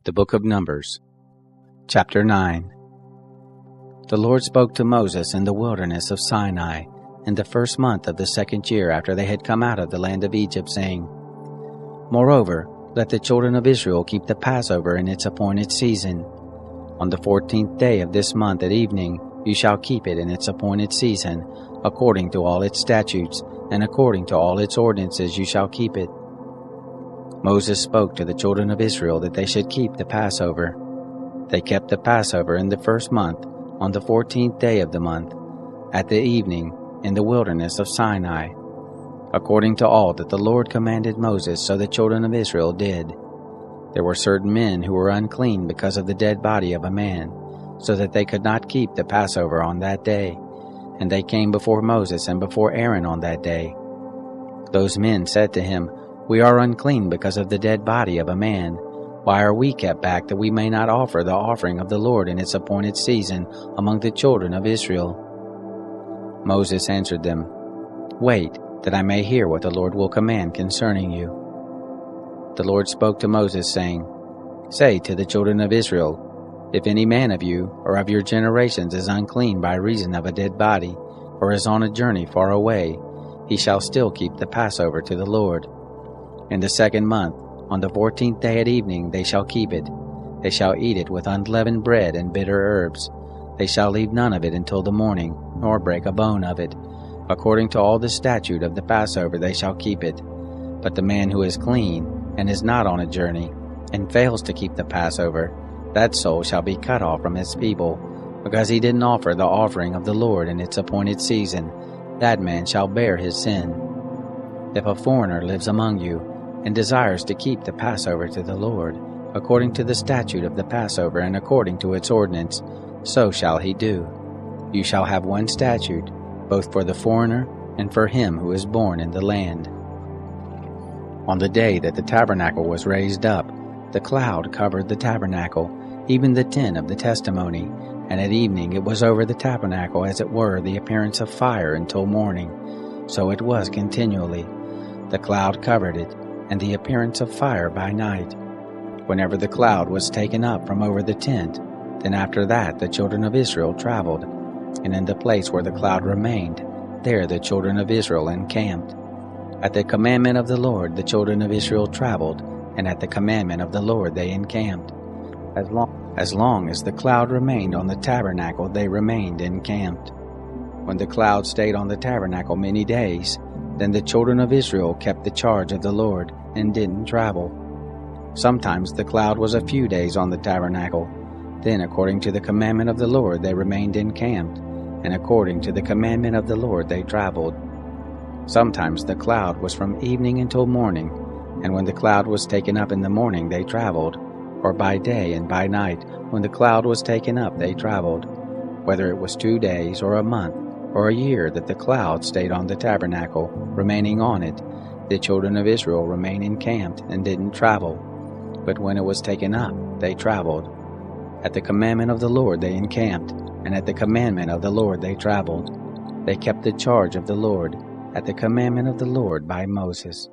The Book of Numbers, Chapter 9. The Lord spoke to Moses in the wilderness of Sinai in the first month of the second year after they had come out of the land of Egypt, saying, Moreover, let the children of Israel keep the Passover in its appointed season. On the 14th day of this month at evening you shall keep it in its appointed season, according to all its statutes, and according to all its ordinances you shall keep it. Moses spoke to the children of Israel that they should keep the Passover. They kept the Passover in the first month, on the 14th day of the month, at the evening, in the wilderness of Sinai, according to all that the Lord commanded Moses, so the children of Israel did. There were certain men who were unclean because of the dead body of a man, so that they could not keep the Passover on that day, and they came before Moses and before Aaron on that day. Those men said to him, We are unclean because of the dead body of a man. Why are we kept back that we may not offer the offering of the Lord in its appointed season among the children of Israel? Moses answered them, Wait, that I may hear what the Lord will command concerning you. The Lord spoke to Moses, saying, Say to the children of Israel, If any man of you or of your generations is unclean by reason of a dead body, or is on a journey far away, he shall still keep the Passover to the Lord. In the second month, on the 14th day at evening, they shall keep it. They shall eat it with unleavened bread and bitter herbs. They shall leave none of it until the morning, nor break a bone of it. According to all the statute of the Passover they shall keep it. But the man who is clean, and is not on a journey, and fails to keep the Passover, that soul shall be cut off from his people, because he didn't offer the offering of the Lord in its appointed season. That man shall bear his sin. If a foreigner lives among you, and desires to keep the Passover to the Lord, according to the statute of the Passover and according to its ordinance, so shall he do. You shall have one statute, both for the foreigner and for him who is born in the land. On the day that the tabernacle was raised up, the cloud covered the tabernacle, even the tent of the testimony, and at evening it was over the tabernacle as it were the appearance of fire until morning. So it was continually. The cloud covered it, and the appearance of fire by night. Whenever the cloud was taken up from over the tent, then after that the children of Israel traveled, and in the place where the cloud remained, there the children of Israel encamped. At the commandment of the Lord the children of Israel traveled, and at the commandment of the Lord they encamped. As long as the cloud remained on the tabernacle they remained encamped. When the cloud stayed on the tabernacle many days, then the children of Israel kept the charge of the Lord, and didn't travel. Sometimes the cloud was a few days on the tabernacle. Then according to the commandment of the Lord they remained encamped, and according to the commandment of the Lord they traveled. Sometimes the cloud was from evening until morning, and when the cloud was taken up in the morning they traveled, or by day and by night, when the cloud was taken up they traveled. Whether it was 2 days or a month, or a year that the cloud stayed on the tabernacle, remaining on it, the children of Israel remained encamped and didn't travel. But when it was taken up, they traveled. At the commandment of the Lord they encamped, and at the commandment of the Lord they traveled. They kept the charge of the Lord, at the commandment of the Lord by Moses.